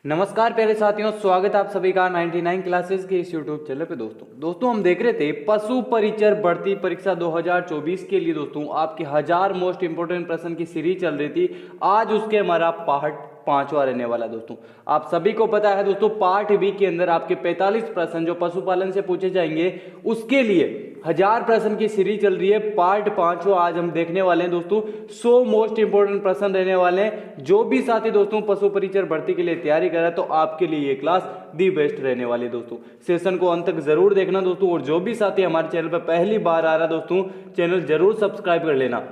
नमस्कार प्यारे साथियों, स्वागत है आप सभी का 99 क्लासेस के इस यूट्यूब चैनल पे। दोस्तों हम देख रहे थे पशु परिचर भर्ती परीक्षा 2024 के लिए दोस्तों आपके 1000 मोस्ट इंपोर्टेंट प्रश्न की सीरीज चल रही थी। आज उसके हमारा पार्ट 5वां रहने वाला है। दोस्तों आप सभी को पता है दोस्तों, पार्ट बी के अंदर आपके 45 प्रश्न जो पशुपालन से पूछे जाएंगे उसके लिए 1000 प्रश्न की सीरीज चल रही है। पार्ट 5वां आज हम देखने वाले हैं दोस्तों। 100 मोस्ट इंपोर्टेंट प्रश्न रहने वाले हैं। जो भी साथी दोस्तों पशु परिचर भर्ती के लिए तैयारी कर रहा है तो आपके लिए ये क्लास दी बेस्ट रहने वाली है दोस्तों। सेशन को अंत तक जरूर देखना दोस्तों। और जो भी साथी हमारे चैनल पर पहली बार आ रहा है दोस्तों, चैनल जरूर सब्सक्राइब कर लेना।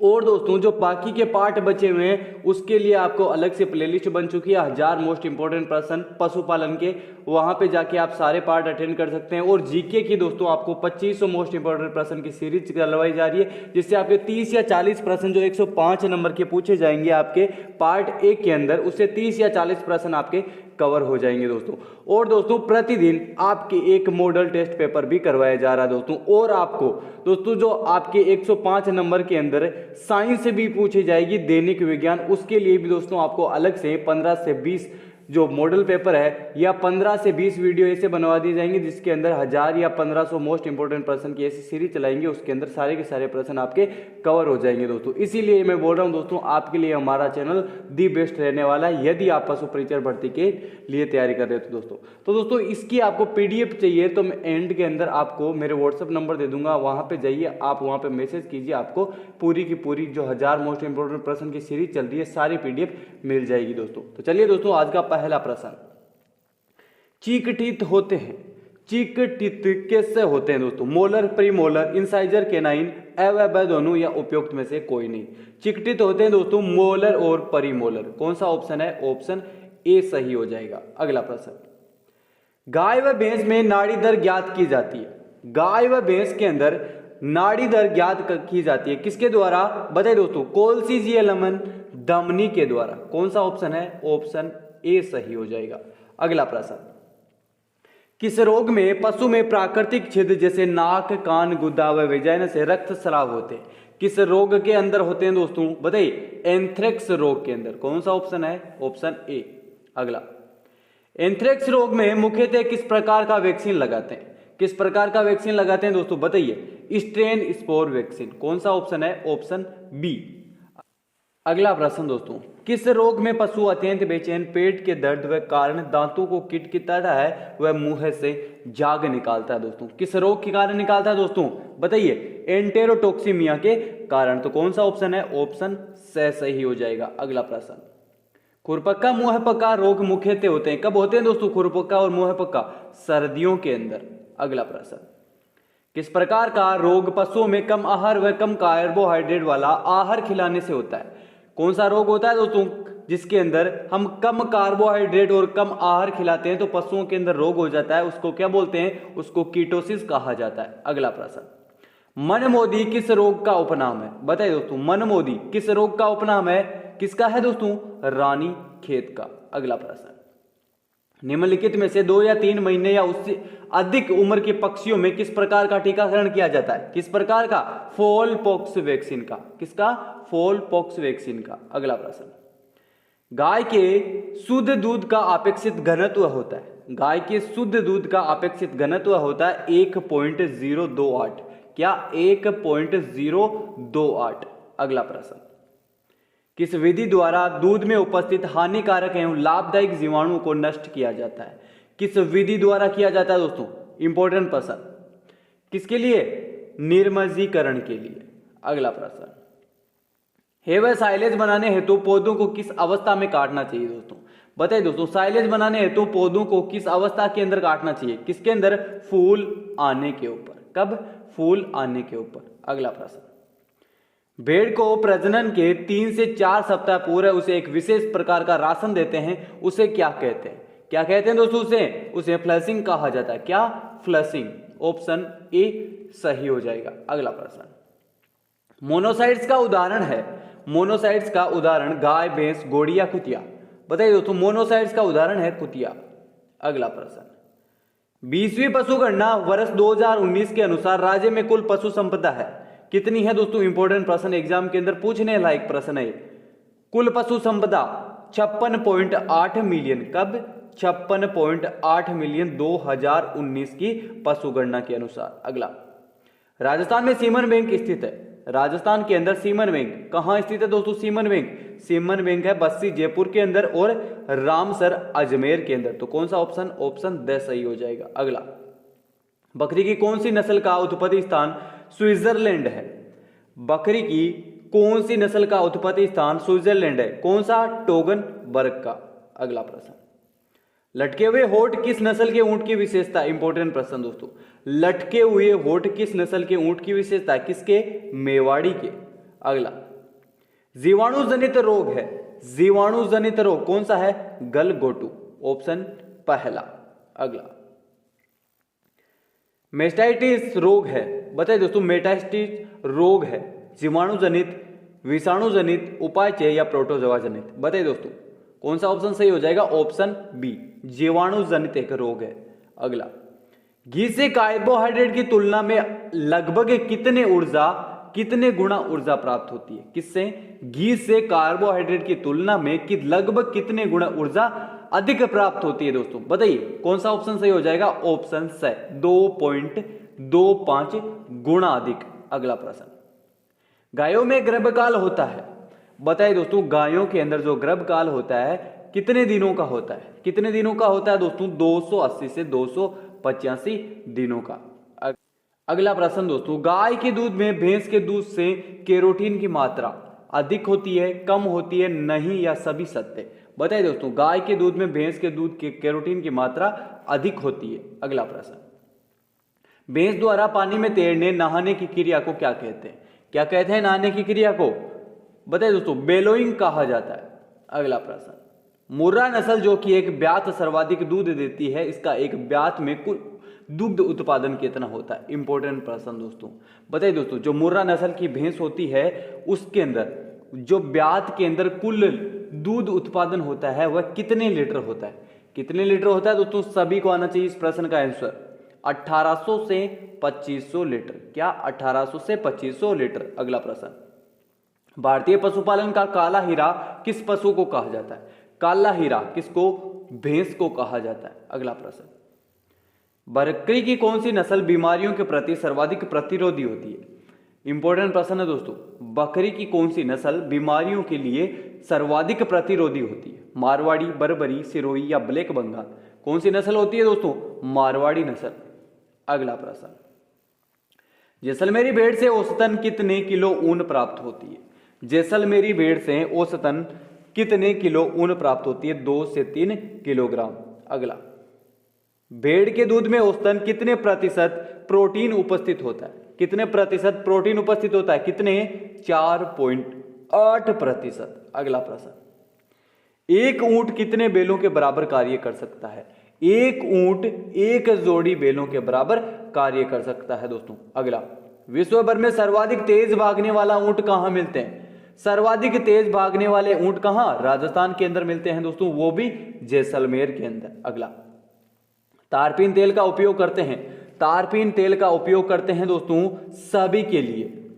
और दोस्तों जो बाकी के पार्ट बचे हुए हैं उसके लिए आपको अलग से प्लेलिस्ट बन चुकी है 1000 मोस्ट इंपोर्टेंट प्रश्न पशुपालन के। वहां पे जाके आप सारे पार्ट अटेंड कर सकते हैं। और जीके की दोस्तों आपको 2500 मोस्ट इंपोर्टेंट प्रश्न की सीरीज करवाई जा रही है, जिससे आपके 30 या 40 प्रश्न जो 105 नंबर के पूछे जाएंगे आपके पार्ट 1 के अंदर, उससे 30 या 40 प्रश्न आपके कवर हो जाएंगे दोस्तों। और दोस्तों प्रतिदिन आपके एक मॉडल टेस्ट पेपर भी करवाया जा रहा है दोस्तों। और आपको दोस्तों जो आपके 105 नंबर के अंदर साइंस से भी पूछी जाएगी, दैनिक विज्ञान, उसके लिए भी दोस्तों आपको अलग से 15 से 20 जो मॉडल पेपर है या 15 से 20 वीडियो ऐसे बनवा दी जाएंगे, जिसके अंदर 1000 या 1500 मोस्ट इंपोर्टेंट प्रश्न की ऐसी सीरीज चलाएंगे। उसके अंदर सारे के सारे प्रश्न आपके कवर हो जाएंगे दोस्तों। इसीलिए मैं बोल रहा हूं दोस्तों, आपके लिए हमारा चैनल दी बेस्ट रहने वाला है यदि आप पशु परिचर भर्ती के लिए तैयारी कर रहे हो तो दोस्तों इसकी आपको पीडीएफ चाहिए तो मैं एंड के अंदर आपको मेरे व्हाट्सअप नंबर दे दूंगा। वहां पे जाइए, आप वहां पे मैसेज कीजिए, आपको पूरी की पूरी जो 1000 मोस्ट इंपोर्टेंट प्रश्न की सीरीज चल रही है सारी पीडीएफ मिल जाएगी दोस्तों। तो चलिए दोस्तों, आज का पहला प्रश्न, चीकटित होते हैं। चीकटित कैसे होते हैं दोस्तों? मोलर, प्रीमोलर, इंसाइजर, केनाइन, अवयव दोनों या उपयुक्त में से कोई नहीं। चिकटित होते हैं दोस्तों मोलर और परिमोलर। कौन सा ऑप्शन है? ऑप्शन ए सही हो जाएगा। अगला प्रश्न, गाय व भैंस में नाड़ी दर ज्ञात की जाती है। गाय व भैंस के अंदर नाड़ी दर ज्ञात की जाती है किसके द्वारा? बताइए दोस्तों। कोल्सिजियलमन धमनी के द्वारा। कौन सा ऑप्शन है? ऑप्शन ए सही हो जाएगा। अगला प्रश्न, किस रोग में पशु में प्राकृतिक छिद्र जैसे नाक, कान, गुदा व वेजाइना से रक्त स्राव होते हैं? किस रोग के अंदर होते हैं दोस्तों? बताइए। एंथ्रेक्स रोग के अंदर। कौन सा ऑप्शन है? Option A. अगला, एंथ्रेक्स रोग में मुख्यतः किस प्रकार का वैक्सीन लगाते हैं? किस प्रकार का वैक्सीन लगाते हैं दोस्तों? बताइए। Strain spore vaccine. कौन सा ऑप्शन है? Option B. अगला प्रश्न दोस्तों, किस रोग में पशु अत्यंत बेचैन, पेट के दर्द व कारण दांतों को किटकिटाता है वह मुंह से झाग निकालता है दोस्तों? किस रोग के कारण निकालता है दोस्तों? बताइए। एंटेरोटॉक्सीमिया के कारण। तो कौन सा ऑप्शन है? ऑप्शन से सही हो जाएगा। अगला प्रश्न, खुरपक्का मुंहपक्का रोग मुख्यतः होते हैं, कब होते हैं दोस्तों खुरपक्का और मुंहपक्का? सर्दियों के अंदर। अगला प्रश्न, किस प्रकार का रोग पशुओं में कम आहार व कम कार्बोहाइड्रेट वाला आहार खिलाने से होता है? कौन सा रोग होता है दोस्तों जिसके अंदर हम कम कार्बोहाइड्रेट और कम आहार खिलाते हैं तो पशुओं के अंदर रोग हो जाता है? उसको क्या बोलते हैं? उसको कीटोसिस कहा जाता है। अगला प्रश्न, मनमोदी किस रोग का उपनाम है? बताइए दोस्तों। मनमोदी किस रोग का उपनाम है? किसका है दोस्तों? रानी खेत का। अगला प्रश्न, निम्नलिखित में से 2 या 3 महीने या उससे अधिक उम्र के पक्षियों में किस प्रकार का टीकाकरण किया जाता है? किस प्रकार का? फॉल पॉक्स वैक्सीन का। किसका? फॉल पॉक्स वैक्सीन का। अगला प्रश्न, गाय के शुद्ध दूध का अपेक्षित घनत्व होता है। गाय के शुद्ध दूध का अपेक्षित घनत्व होता है 1.028। क्या? 1.028। अगला प्रश्न, किस विधि द्वारा दूध में उपस्थित हानिकारक एवं लाभदायक जीवाणुओं को नष्ट किया जाता है? किस विधि द्वारा किया जाता है दोस्तों? इंपॉर्टेंट प्रश्न। किसके लिए? निर्मजीकरण के लिए। अगला प्रश्न, हेव साइलेज बनाने हेतु पौधों को किस अवस्था में काटना चाहिए दोस्तों? बताइए दोस्तों। साइलेज बनाने हेतु पौधों को किस अवस्था के अंदर काटना चाहिए? किसके अंदर? फूल आने के ऊपर। कब? फूल आने के ऊपर। अगला प्रश्न, भेड़ को प्रजनन के 3 से 4 सप्ताह पूरे उसे एक विशेष प्रकार का राशन देते हैं, उसे क्या कहते हैं? क्या कहते हैं दोस्तों? उसे फ्लशिंग कहा जाता है। क्या? फ्लशिंग। ऑप्शन ए सही हो जाएगा। अगला प्रश्न, मोनोसाइट्स का उदाहरण है। मोनोसाइट्स का उदाहरण गाय, भैंस, घोड़ी या कुतिया? बताइए दोस्तों। मोनोसाइट्स का उदाहरण है कुतिया। अगला प्रश्न, 20वीं पशु गणना वर्ष 2019 के अनुसार राज्य में कुल पशु संपदा है कितनी है दोस्तों? इंपॉर्टेंट प्रश्न, एग्जाम के अंदर पूछने लायक प्रश्न है। कुल पशु संपदा 56.8 मिलियन, कब 56.8 मिलियन 2019 की पशुगणना के अनुसार। अगला, राजस्थान में सीमन बैंक स्थित है। राजस्थान के अंदर सीमन बैंक कहां स्थित है दोस्तों? सीमन बैंक है बस्सी जयपुर के अंदर और रामसर अजमेर के अंदर। तो कौन सा ऑप्शन? ऑप्शन द सही हो जाएगा। अगला, बकरी की कौन सी नस्ल का उत्पत्ति स्थान स्विट्जरलैंड है? बकरी की कौन सी नस्ल का उत्पत्ति स्थान स्विट्जरलैंड है? कौन सा? टोगनबर्ग का। अगला प्रश्न, लटके हुए होठ किस नस्ल के ऊंट की विशेषता? इंपॉर्टेंट प्रश्न दोस्तों। लटके हुए होठ किस नस्ल के ऊंट की विशेषता? किसके? मेवाड़ी के। अगला, जीवाणु जनित रोग है। जीवाणु जनित रोग कौन सा है? गलघोटू, ऑप्शन पहला। अगला, मेस्टाइटिस रोग है। बताइए दोस्तों, मेस्टाइटिस रोग है जीवाणु जनित, विषाणु जनित, उपायचय या प्रोटोजोआ जनित? बताइए दोस्तों कौन सा ऑप्शन सही हो जाएगा? ऑप्शन बी, जीवाणु जनित एक रोग है। अगला, घी से कार्बोहाइड्रेट की तुलना में लगभग कितने गुणा ऊर्जा प्राप्त होती है? किससे? घी से कार्बोहाइड्रेट की तुलना में लगभग कितने गुणा ऊर्जा अधिक प्राप्त होती है दोस्तों? बताइए कौन सा ऑप्शन सही हो जाएगा? ऑप्शन सी, 2.25 गुणा अधिक। अगला प्रश्न, गायों में गर्भकाल होता है। बताइए दोस्तों, गायों के अंदर जो गर्भकाल होता है कितने दिनों का होता है? कितने दिनों का होता है दोस्तों? 280 से 285 दिनों का। अगला प्रश्न दोस्तों, गाय के दूध में भैंस के दूध से कैरोटीन की मात्रा अधिक होती है, कम होती है, नहीं या सभी सत्य? बताइए दोस्तों, गाय के दूध में भैंस के दूध के कैरोटीन की मात्रा अधिक होती है। अगला प्रश्न, भैंस द्वारा पानी में तैरने नहाने की क्रिया को क्या कहते हैं? क्या कहते हैं नहाने की क्रिया को? बताइए दोस्तों, बेलोइंग कहा जाता है। अगला प्रश्न, मुर्रा नस्ल जो कि एक ब्यात सर्वाधिक दूध देती है, इसका एक ब्यात में कुल दुग्ध उत्पादन कितना होता है? इंपॉर्टेंट प्रश्न दोस्तों। बताइए दोस्तों, जो मुर्रा नस्ल की भैंस होती है उसके अंदर जो ब्यात के अंदर कुल दूध उत्पादन होता है वह कितने लीटर होता है? कितने लीटर होता है दोस्तों? सभी को आना चाहिए इस प्रश्न का आंसर। 1800 से 2500 लीटर। क्या? 1800 से 2500 लीटर। अगला प्रश्न, भारतीय पशुपालन का काला हीरा किस पशु को कहा जाता है? काला हीरा किसको? भैंस को कहा जाता है। अगला प्रश्न, बकरी की कौन सी नस्ल बीमारियों के प्रति सर्वाधिक प्रतिरोधी होती है? इंपॉर्टेंट प्रश्न है दोस्तों। बकरी की कौन सी नस्ल बीमारियों के लिए सर्वाधिक प्रतिरोधी होती है? मारवाड़ी, बर्बरी, सिरोही या ब्लैक बंगाल? कौन सी नस्ल होती है दोस्तों? मारवाड़ी नस्ल। अगला प्रश्न, जैसलमेरी भेड़ से औसतन कितने किलो ऊन प्राप्त होती है? जैसलमेरी भेड़ से औसतन कितने किलो ऊन प्राप्त होती है? 2 से 3 किलोग्राम। अगला, भेड़ के दूध में औसतन कितने प्रतिशत प्रोटीन उपस्थित होता है? कितने प्रतिशत प्रोटीन उपस्थित होता है? कितने? 4.8%। अगला प्रश्न, एक ऊंट कितने बैलों के बराबर कार्य कर सकता है? एक ऊंट एक जोड़ी बैलों के बराबर कार्य कर सकता है दोस्तों। अगला, विश्व भर में सर्वाधिक तेज भागने वाला ऊंट कहां मिलते हैं? सर्वाधिक तेज भागने वाले ऊंट कहां? राजस्थान के अंदर मिलते हैं दोस्तों, वो भी जैसलमेर के अंदर। अगला, तारपीन तेल का उपयोग करते हैं। तारपीन तेल का उपयोग करते हैं दोस्तों सभी के लिए।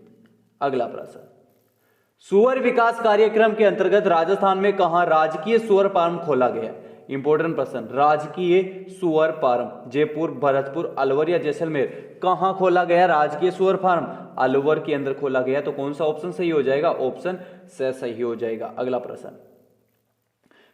अगला प्रश्न, सुअर विकास कार्यक्रम के अंतर्गत राजस्थान में कहां राजकीय सुअर फार्म खोला गया? इंपॉर्टेंट प्रश्न, राजकीय सुअर फार्म जयपुर, भरतपुर, अलवर या जैसलमेर? कहां खोला गया राजकीय सुअर फार्म? अलवर के अंदर खोला गया। तो कौन सा ऑप्शन सही हो जाएगा? ऑप्शन से सही हो जाएगा। अगला प्रश्न,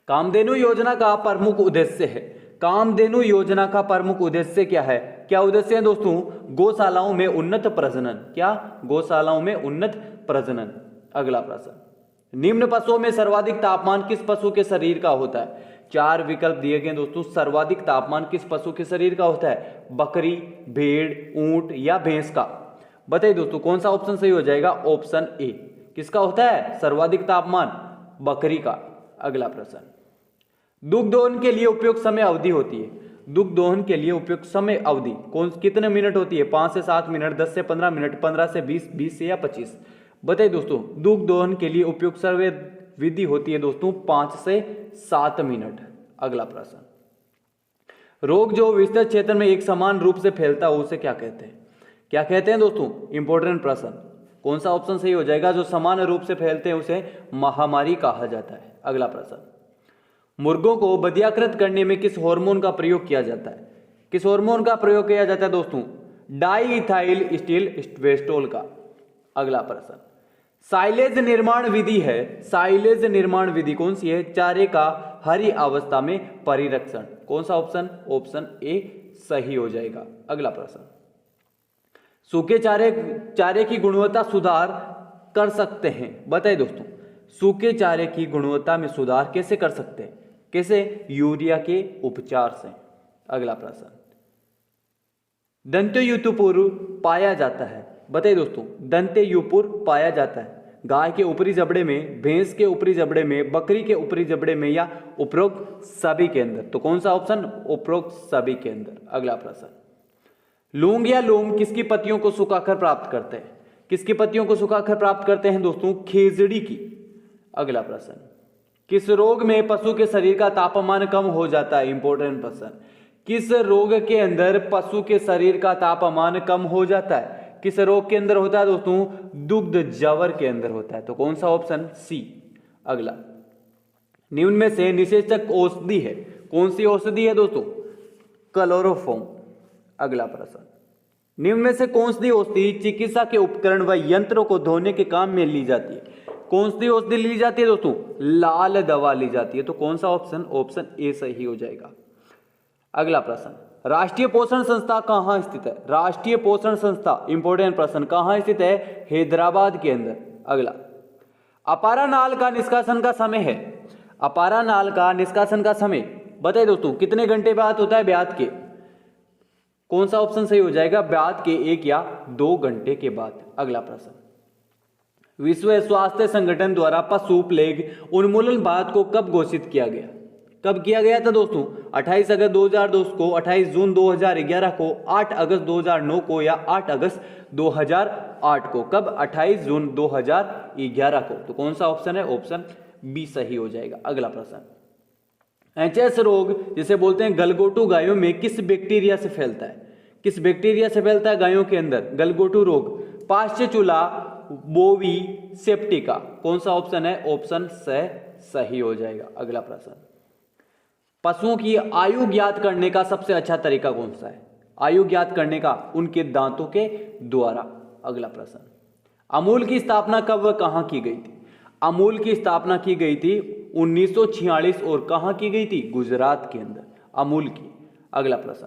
कामधेनु योजना का प्रमुख उद्देश्य है। कामधेनु योजना का प्रमुख उद्देश्य क्या है? क्या उद्देश्य है दोस्तों? गौशालाओं में उन्नत प्रजनन। क्या? गौशालाओं में उन्नत प्रजनन। अगला प्रश्न, निम्न पशुओं में सर्वाधिक तापमान किस पशु के शरीर का होता है? 4 विकल्प दिए गए दोस्तों। सर्वाधिक तापमान किस पशु के शरीर का होता है? बकरी, भेड़, ऊंट या भैंस का? बताइए दोस्तों कौन सा ऑप्शन सही हो जाएगा? Option A. किसका होता है सर्वाधिक तापमान? बकरी का। अगला प्रश्न, दुग्ध दोहन के लिए उपयुक्त समय अवधि होती है। दुग्ध दोहन के लिए उपयुक्त समय अवधि कितने मिनट होती है? 5 से 7 मिनट, 10 से 15 मिनट, 15 से 20, 20 से या 25? बताइए दोस्तों, दुग्ध दोहन के लिए उपयुक्त समय विधि होती है दोस्तों 5 से 7 मिनट। अगला प्रश्न, रोग जो विस्तृत क्षेत्र में एक समान रूप से फैलता है उसे क्या कहते हैं? क्या कहते हैं दोस्तों? इंपॉर्टेंट प्रश्न। कौन सा ऑप्शन सही हो जाएगा? जो समान रूप से फैलते हैं उसे महामारी कहा जाता है। अगला प्रश्न, मुर्गों को बधियाकृत करने में किस हार्मोन का प्रयोग किया जाता है? किस हार्मोन का प्रयोग किया जाता है दोस्तों? डाईइथाइल स्टिलवेस्टोल का। अगला प्रश्न, साइलेज निर्माण विधि है, साइलेज निर्माण विधि कौन सी है? चारे का हरी अवस्था में परिरक्षण। कौन सा ऑप्शन? ऑप्शन ए सही हो जाएगा। अगला प्रश्न, सूखे चारे की गुणवत्ता सुधार कर सकते हैं, बताइए दोस्तों। सूखे चारे की गुणवत्ता में सुधार कैसे कर सकते हैं? कैसे? यूरिया के उपचार से। अगला प्रश्न, दंत्युपुर पाया जाता है, बताइए दोस्तों। दंत्युपुर पाया जाता है गाय के ऊपरी जबड़े में, भैंस के ऊपरी जबड़े में, बकरी के ऊपरी जबड़े में, या उपरोक्त सभी के अंदर? तो कौन सा ऑप्शन? उपरोक्त सभी के अंदर। अगला प्रश्न, लौंग या लौंग किसकी पत्तियों को सुखाकर प्राप्त करते हैं? किसकी पत्तियों को सुखाकर प्राप्त करते हैं दोस्तों? खेजड़ी की। अगला प्रश्न, किस रोग में पशु के शरीर का तापमान कम हो जाता है? इंपॉर्टेंट प्रश्न। किस रोग के अंदर पशु के शरीर का तापमान कम हो जाता है? किस रोग के अंदर होता है दोस्तों? दुग्ध जवर के अंदर होता है। तो कौन सा ऑप्शन? सी। अगला, निम्न में से निषेचक औषधि है, कौन सी औषधि है दोस्तों? क्लोरोफॉर्म। अगला प्रश्न, निम्न में से कौन सी औषधि चिकित्सा के उपकरण व यंत्रों को धोने के काम में ली जाती है? कौन सी औषधि ली जाती है दोस्तों? लाल दवा ली जाती है। तो कौन सा ऑप्शन? ऑप्शन ए सही हो जाएगा। अगला प्रश्न, राष्ट्रीय पोषण संस्था कहां स्थित है? राष्ट्रीय पोषण संस्था, इंपॉर्टेंट प्रश्न, कहां स्थित है? हैदराबाद के अंदर। अगला, अपारा नाल का निष्कासन का समय है, अपारा नाल का निष्कासन का समय बताइए दोस्तों, कितने घंटे बाद होता है? ब्यात के। कौन सा ऑप्शन सही हो जाएगा? ब्यात के 1 या 2 घंटे के बाद। अगला प्रश्न, विश्व स्वास्थ्य संगठन द्वारा पशु प्लेग उन्मूलन भारत को कब घोषित किया गया? कब किया गया था दोस्तों? 28 अगस्त 2002 को, 28 जून 2011 को, 8 अगस्त 2009 को, या 8 अगस्त 2008 को? कब? 28 जून 2011 को। तो कौन सा ऑप्शन है? ऑप्शन बी सही हो जाएगा। अगला प्रश्न, एचएस रोग जिसे बोलते हैं गलगोटू गायों में किस बैक्टीरिया से फैलता है? किस बैक्टीरिया से फैलता है गायों के अंदर गलगोटू रोग? पाश्चुला बोवी सेप्टिका। कौन सा ऑप्शन है? ऑप्शन से सही हो जाएगा। अगला प्रश्न, पशुओं की आयु ज्ञात करने का सबसे अच्छा तरीका कौन सा है? आयु ज्ञात करने का उनके दांतों के द्वारा। अगला प्रश्न, अमूल की स्थापना कब व कहां की गई थी? अमूल की स्थापना की गई थी 1946 और कहां की गई थी? गुजरात के अंदर, अमूल की। अगला प्रश्न,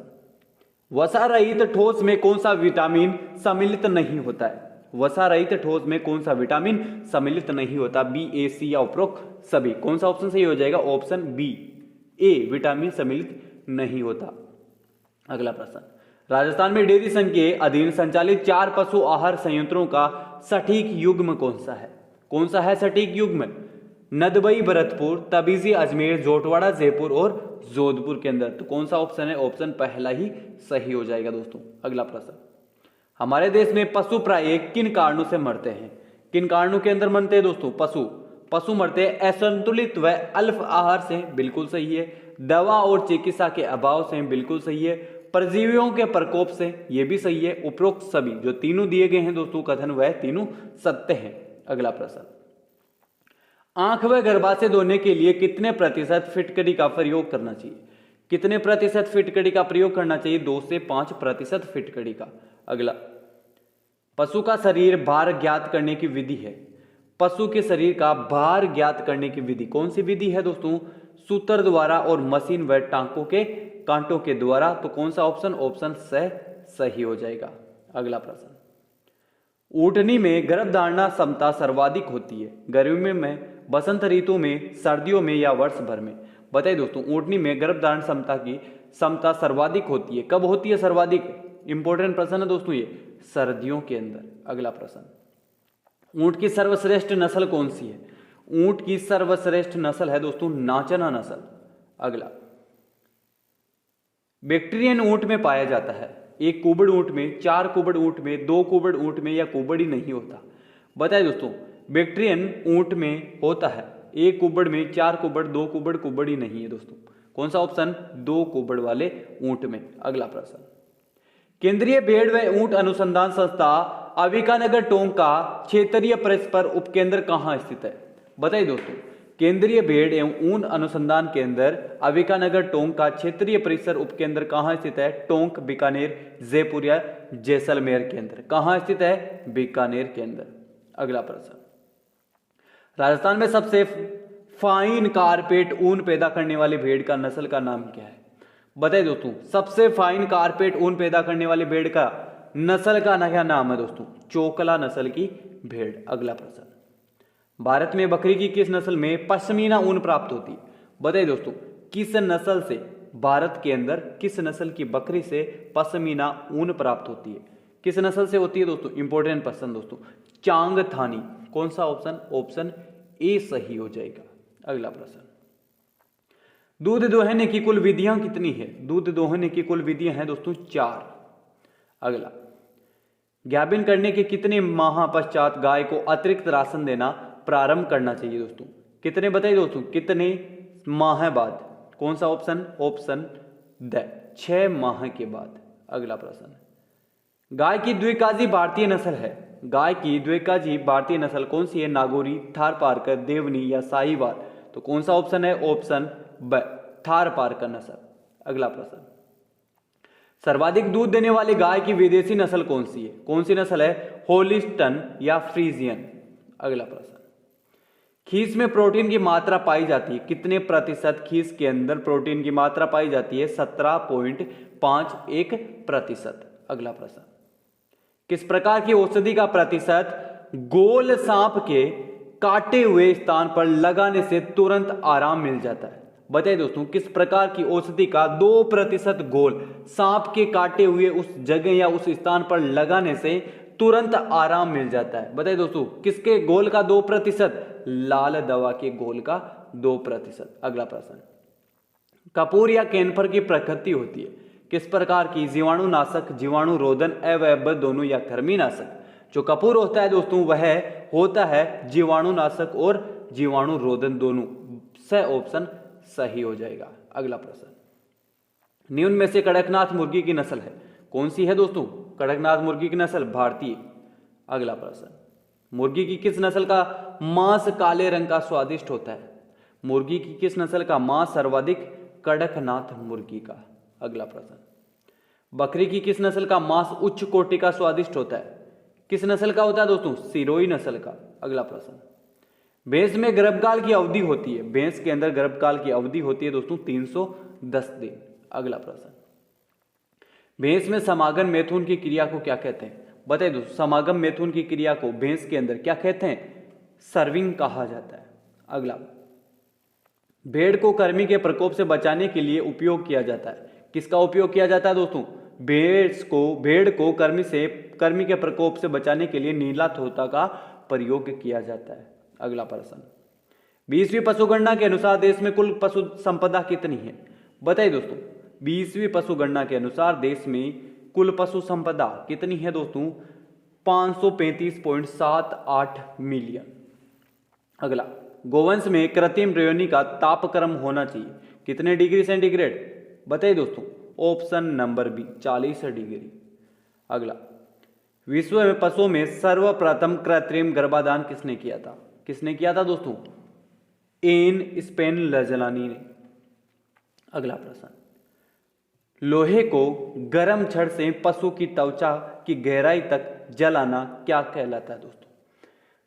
वसा रहित ठोस में कौन सा विटामिन सम्मिलित नहीं होता है? वसा रहित ठोस में कौन सा विटामिन सम्मिलित नहीं होता? बी, ए, सी या उपरोक्त सभी? कौन सा ऑप्शन सही हो जाएगा? ऑप्शन बी, ए, विटामिन सम्मिलित नहीं होता। अगला प्रश्न, राजस्थान में डेयरी संघ के अधीन संचालित 4 पशु आहार संयंत्रों का सटीक युग्म कौन सा है? कौन सा है सटीक युग्म? नदबई भरतपुर, तबीजी अजमेर, जोटवाड़ा जयपुर और जोधपुर के अंदर। तो कौन सा ऑप्शन है? ऑप्शन पहला ही सही हो जाएगा दोस्तों। अगला प्रश्न, हमारे देश में पशु प्राय किन कारणों से मरते हैं? किन कारणों के अंदर मरते हैं दोस्तों? पशु मरते हैं असंतुलित व अल्प आहार से, बिल्कुल सही है। दवा और चिकित्सा के अभाव से, बिल्कुल सही है। परजीवियों के प्रकोप से, यह भी सही है। उपरोक्त सभी जो तीनों दिए गए हैं दोस्तों कथन, वह तीनों सत्य हैं। अगला प्रश्न, आंख व गर्भाशय धोने के लिए कितने प्रतिशत फिटकरी का प्रयोग करना चाहिए? कितने प्रतिशत फिटकरी का प्रयोग करना चाहिए? 2 से 5% फिटकरी का। अगला, पशु का शरीर भार ज्ञात करने की विधि है। पशु के शरीर का भार ज्ञात करने की विधि कौन सी विधि है दोस्तों? सूत्र द्वारा और मशीन व टांकों के कांटों के द्वारा। तो कौन सा ऑप्शन? ऑप्शन से सही हो जाएगा। अगला प्रश्न, ऊँटनी में गर्भधारणा क्षमता सर्वाधिक होती है गर्मियों में, बसंत ऋतु में, सर्दियों में या वर्ष भर में? बताइए दोस्तों, ऊँटनी में गर्भधारण क्षमता की क्षमता सर्वाधिक होती है, कब होती है सर्वाधिक? इंपॉर्टेंट प्रश्न है दोस्तों ये, सर्दियों के अंदर। अगला प्रश्न, ऊंट की सर्वश्रेष्ठ नस्ल कौन सी है? ऊंट की सर्वश्रेष्ठ नस्ल है दोस्तों नाचना नस्ल। अगला, बैक्टीरियन ऊंट में पाया जाता है। 1 कुबड़ ऊंट में, 4 कुबड़ ऊंट में, 2 कुबड़ ऊंट में या कुबड़ ही नहीं होता? बताइए दोस्तों, बैक्टीरियन ऊंट में होता है 1 कुबड़ में, 4 कुबड़, 2 कुबड़, कुबड़ ही नहीं है दोस्तों। कौन सा ऑप्शन? 2 कुबड़ वाले ऊंट में। अगला प्रश्न, केंद्रीय भेड़ व ऊंट अनुसंधान संस्था अविकानगर टोंक का क्षेत्रीय परस्पर उपकेंद्र कहां स्थित है? बताइए दोस्तों, केंद्रीय भेड़ एवं ऊन अनुसंधान केंद्र अविकानगर टोंक का क्षेत्रीय परिसर उपकेंद्र कहाँ स्थित है? टोंक, बीकानेर, जयपुर या जैसलमेर केंद्र। कहाँ स्थित है? बीकानेर केंद्र। अगला प्रश्न, राजस्थान में सबसे फाइन कारपेट ऊन पैदा करने वाली भेड़ का नस्ल का नाम क्या है? बताइए दोस्तों, सबसे फाइन कारपेट ऊन पैदा करने वाली भेड़ का नस्ल का क्या नाम है दोस्तों? चोकला नस्ल की भेड़। अगला प्रश्न, भारत में बकरी की किस नस्ल में पश्मीना ऊन प्राप्त होती है? बताइए दोस्तों, किस नस्ल से, भारत के अंदर किस नस्ल की बकरी से पश्मीना ऊन प्राप्त होती है? किस नस्ल से होती है दोस्तों? इंपॉर्टेंट प्रश्न दोस्तों, चांगथानी। कौन सा ऑप्शन? ऑप्शन ए सही हो जाएगा। अगला प्रश्न, दूध दोहने की कुल विधियां कितनी है? दूध दोहने की कुल विधियां हैं दोस्तों 4। अगला, गाभिन करने के कितने माह पश्चात गाय को अतिरिक्त राशन देना प्रारंभ करना चाहिए दोस्तों? कितने बताइए दोस्तों, कितने माह बाद? कौन सा ऑप्शन? ऑप्शन द 6 माह के बाद। अगला प्रश्न, गाय की द्विकाजी भारतीय नस्ल है। गाय की द्विकाजी भारतीय नस्ल कौन सी है? नागौरी, थारपारकर, देवनी या साहिवाल। तो कौन सा ऑप्शन है? ऑप्शन ब थारपारकर नस्ल। अगला प्रश्न, सर्वाधिक दूध देने वाली गाय की विदेशी नस्ल कौन सी है? कौन सी नस्ल है? होलिस्टन या फ्रीजियन। अगला प्रश्न, खीस में प्रोटीन की मात्रा पाई जाती है कितने प्रतिशत? खीस के अंदर प्रोटीन की मात्रा पाई जाती है 17.51%। अगला प्रश्न, किस प्रकार की औषधि का प्रतिशत गोल सांप के काटे हुए स्थान पर लगाने से तुरंत आराम मिल जाता है? बताइए दोस्तों, किस प्रकार की औषधि का 2% गोल सांप के काटे हुए उस जगह या उस स्थान पर लगाने से तुरंत आराम मिल जाता है? बताइए दोस्तों, किसके गोल का 2%? लाल दवा के गोल का 2%। अगला प्रश्न, कपूर या कैनफर की प्रकृति होती है किस प्रकार की? जीवाणुनाशक, जीवाणुरोधन, अवैध दोनों या कृमिनाशक। जो कपूर होता है दोस्तों वह होता है जीवाणुनाशक और जीवाणुरोधन दोनों। से ऑप्शन सही हो जाएगा। अगला प्रश्न, निम्न में से कड़कनाथ मुर्गी की नस्ल है कौन सी है दोस्तों? कड़कनाथ मुर्गी की नस्ल भारतीय। अगला प्रश्न, मुर्गी की किस नस्ल का मांस काले रंग का स्वादिष्ट होता है? मुर्गी की किस नस्ल का मांस सर्वाधिक? कड़कनाथ मुर्गी का। अगला प्रश्न, बकरी की किस नस्ल का मांस उच्च कोटि का स्वादिष्ट होता है? किस नस्ल का होता है दोस्तों? सिरोही नस्ल का। अगला प्रश्न, भैंस में गर्भकाल की अवधि होती है, भैंस के अंदर गर्भकाल की अवधि होती है दोस्तों 310 दिन। अगला प्रश्न, भैंस में समागम मैथुन की क्रिया को क्या कहते हैं? बताइए दोस्तों, समागम मैथुन की क्रिया को भैंस के अंदर क्या कहते हैं? सर्विंग कहा जाता है। अगला, भेड़ को कृमि के प्रकोप से बचाने के लिए उपयोग किया जाता है। किसका उपयोग किया जाता है दोस्तों? भेड़ को कृमि के प्रकोप से बचाने के लिए नीला तोता का प्रयोग किया जाता है। अगला प्रश्न, 20वीं पशुगणना के अनुसार देश में कुल पशु संपदा कितनी है? बताइए दोस्तों, 20वीं पशुगणना के अनुसार देश में कुल पशु संपदा कितनी है दोस्तों? 535.78 मिलियन। अगला, गोवंश में कृत्रिम योनि का तापक्रम होना चाहिए कितने डिग्री सेंटीग्रेड? बताइए दोस्तों, ऑप्शन नंबर बी 40 डिग्री। अगला, विश्व में पशुओं में सर्वप्रथम कृत्रिम गर्भाधान किसने किया था? किसने किया था दोस्तों? एन स्पेन लजलानी ने। अगला प्रश्न, लोहे को गर्म छड़ से पशु की त्वचा की गहराई तक जलाना क्या कहलाता है दोस्तों?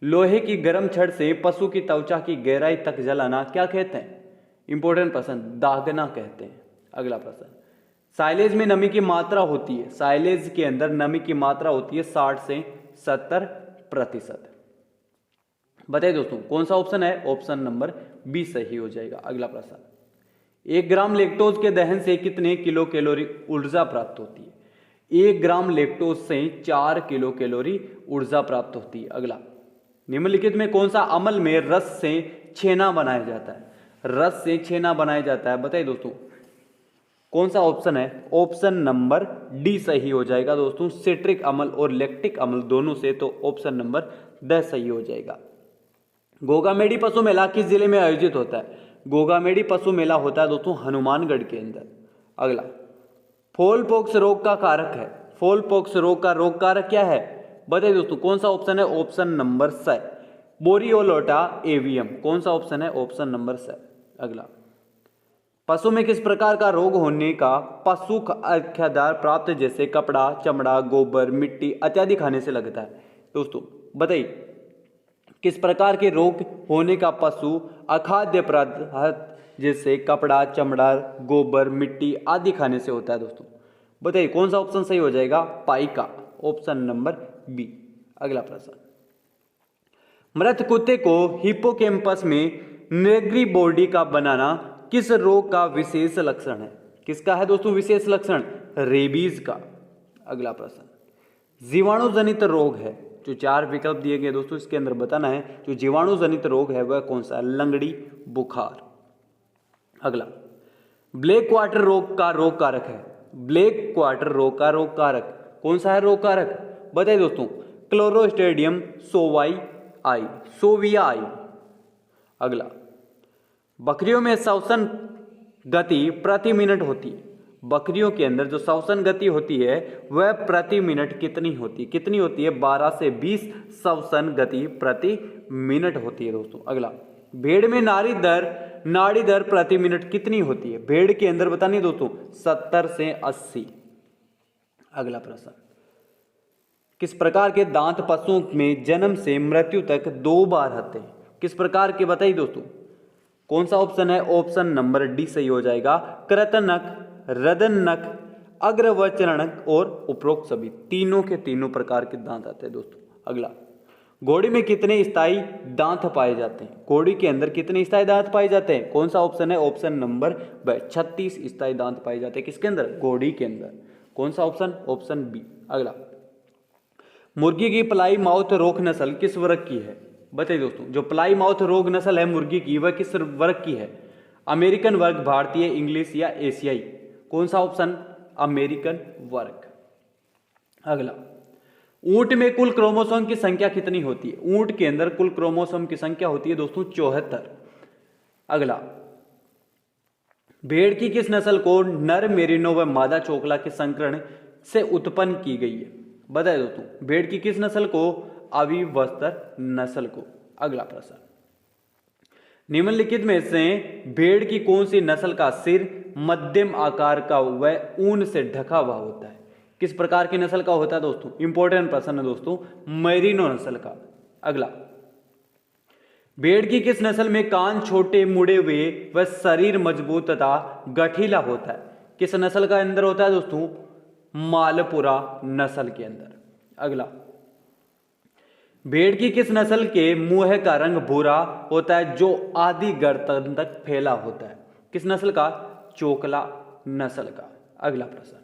लोहे की गर्म छड़ से पशु की त्वचा की गहराई तक जलाना क्या कहते हैं? इंपॉर्टेंट प्रश्न, दागना कहते हैं। अगला प्रश्न, साइलेज में नमी की मात्रा होती है, साइलेज के अंदर नमी की मात्रा होती है 60 से 70%। बताइए दोस्तों, कौन सा ऑप्शन है? ऑप्शन नंबर बी सही हो जाएगा। अगला प्रश्न, 1 ग्राम लैक्टोज के दहन से कितने किलो कैलोरी ऊर्जा प्राप्त होती है? 1 ग्राम लैक्टोज से 4 किलो कैलोरी ऊर्जा प्राप्त होती है। अगला, निम्नलिखित में कौन सा अमल में रस से छेना बनाया जाता है? रस से छेना बनाया जाता है, बताइए दोस्तों, कौन सा ऑप्शन है? ऑप्शन नंबर डी सही हो जाएगा दोस्तों, सिट्रिक अम्ल और लैक्टिक अम्ल दोनों से, तो ऑप्शन नंबर द सही हो जाएगा। गोगामेडी पशु मेला किस जिले में आयोजित होता है? गोगामेडी पशु मेला होता है दोस्तों हनुमानगढ़ के अंदर। अगला, फॉलपॉक्स रोग का कारक है, फॉलपॉक्स रोग का रोग कारक क्या है? बताइए दोस्तों, कौन सा ऑप्शन है? ऑप्शन नंबर स बोरियोलोटा एवियम। कौन सा ऑप्शन है? Option number 7। अगला, पशु में किस प्रकार का रोग होने का पशु खाद्यार प्राप्त जैसे कपड़ा, चमड़ा, गोबर, मिट्टी इत्यादि खाने से लगता है? दोस्तों बताइए, किस प्रकार के रोग होने का पशु अखाद्य पदार्थ जैसे कपड़ा, चमड़ा, गोबर, मिट्टी आदि खाने से होता है? दोस्तों बताइए कौन सा ऑप्शन सही हो जाएगा? Paika, option number B. अगला प्रश्न, मृत कुत्ते को हिप्पोकैम्पस में नेग्री बॉडी का बनाना किस रोग का विशेष लक्षण है? किसका है दोस्तों विशेष लक्षण? रेबीज का। अगला प्रश्न, जीवाणु जनित रोग है, जो 4 विकल्प दिए गए दोस्तों इसके अंदर बताना है जो जीवाणु जनित रोग है वह कौन सा है? लंगड़ी, बुखार। अगला, ब्लैक क्वार्टर रोग का रोग कारक है। ब्लैक क्वार्टर रोग का रोग कारक कौन सा है रोग कारक? बताइए दोस्तों, क्लोरोस्ट्रेडियम सोवियाई। अगला, बकरियों में श्वसन गति प्रति मिनट होती है। बकरियों के अंदर जो श्वसन गति होती है वह प्रति मिनट कितनी होती है? कितनी होती है? 12 से 20 श्वसन गति प्रति मिनट होती है दोस्तों। अगला, भेड़ में नाड़ी दर प्रति मिनट कितनी होती है? भेड़ के अंदर बतानी दोस्तों 70 से 80। अगला प्रश्न, किस प्रकार के दांत पशुओं में जन्म से मृत्यु तक 2 बार आते हैं? किस प्रकार के बताइए दोस्तों? कौन सा ऑप्शन है? ऑप्शन नंबर डी सही हो जाएगा। कृतनक, रदनक, अग्रवचरणक और उपरोक्त सभी, तीनों के तीनों प्रकार के दांत आते हैं दोस्तों। अगला, घोड़ी में कितने स्थायी दांत पाए जाते हैं? घोड़ी के अंदर कितने स्थायी दांत पाए जाते हैं? कौन सा ऑप्शन है? ऑप्शन नंबर 36 स्थायी दांत पाए जाते हैं। किसके अंदर? घोड़ी के अंदर। कौन सा ऑप्शन? Option B. अगला, मुर्गी की प्लाई माउथ रोग नस्ल किस वर्ग की है? बताइए दोस्तों, जो प्लाई माउथ रोग नस्ल है मुर्गी की वह किस वर्ग की है? अमेरिकन वर्ग, भारतीय, इंग्लिश या एशियाई? कौन सा ऑप्शन? अमेरिकन वर्ग। अगला, ऊंट में कुल क्रोमोसोम की संख्या कितनी होती है? ऊंट के अंदर कुल क्रोमोसोम की संख्या होती है दोस्तों 74। अगला, भेड़ की किस नस्ल को नर मेरिनो व मादा चोकला के संकरण से उत्पन्न की गई है? बताइए दोस्तों, भेड़ की किस नस्ल को? अविवस्त्र नस्ल को। अगला प्रश्न, निम्नलिखित में से भेड़ की कौन सी नस्ल का सिर मध्यम आकार का व ऊन से ढका हुआ होता है? किस प्रकार की नस्ल का होता है दोस्तों? इंपॉर्टेंट प्रश्न है दोस्तों, मेरिनो नस्ल का। अगला, भेड़ की किस नस्ल में कान छोटे मुड़े हुए व शरीर मजबूत तथा गठीला होता है? किस नस्ल का अंदर होता है दोस्तों? मालपुरा नस्ल के अंदर। अगला, भेड़ की किस नस्ल के मुंह का रंग भूरा होता है जो आदि गर्दन तक फैला होता है? किस नस्ल का? चोकला नस्ल का। अगला प्रश्न,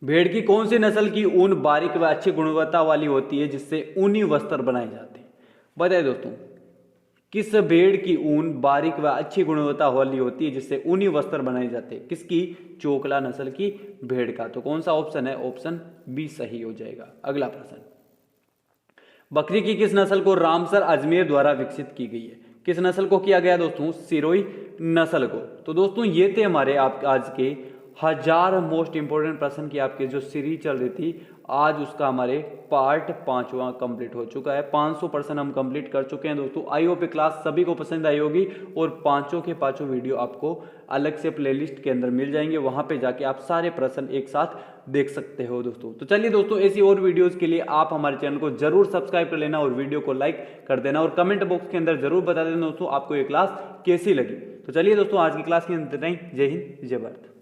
भेड़ की कौन सी नस्ल की ऊन बारीक व अच्छी गुणवत्ता वाली होती है जिससे ऊनी वस्त्र बनाए जाते हैं? बताइए दोस्तों, किस भेड़ की ऊन बारीक व अच्छी गुणवत्ता वाली होती है जिससे ऊनी वस्त्र बनाए जाते हैं? किसकी? चोकला नस्ल की भेड़ का। तो कौन सा ऑप्शन है? ऑप्शन बी सही हो जाएगा। अगला प्रश्न, बकरी की किस नस्ल को रामसर अजमेर द्वारा विकसित की गई है? किस नस्ल को किया गया दोस्तों? सिरोही नस्ल को। तो दोस्तों ये थे हमारे आप आज के 1000 मोस्ट इंपोर्टेंट प्रश्न की आपके जो सीरीज चल रही थी, आज उसका हमारे पार्ट 5वां कंप्लीट हो चुका है। 500 प्रश्न हम कंप्लीट कर चुके हैं दोस्तों। आई होप क्लास सभी को पसंद आई होगी और पांचों के पांचों वीडियो आपको अलग से प्लेलिस्ट के अंदर मिल जाएंगे, वहां पे जाके आप सारे प्रश्न एक साथ देख सकते हो दोस्तों। तो चलिए दोस्तों, ऐसी और वीडियोस के लिए आप हमारे चैनल को जरूर सब्सक्राइब कर लेना और वीडियो को लाइक कर देना और कमेंट बॉक्स के अंदर जरूर बता देना दोस्तों आपको ये क्लास कैसी लगी। तो चलिए दोस्तों, आज की क्लास के अंदर नहीं। जय हिंद, जय भारत।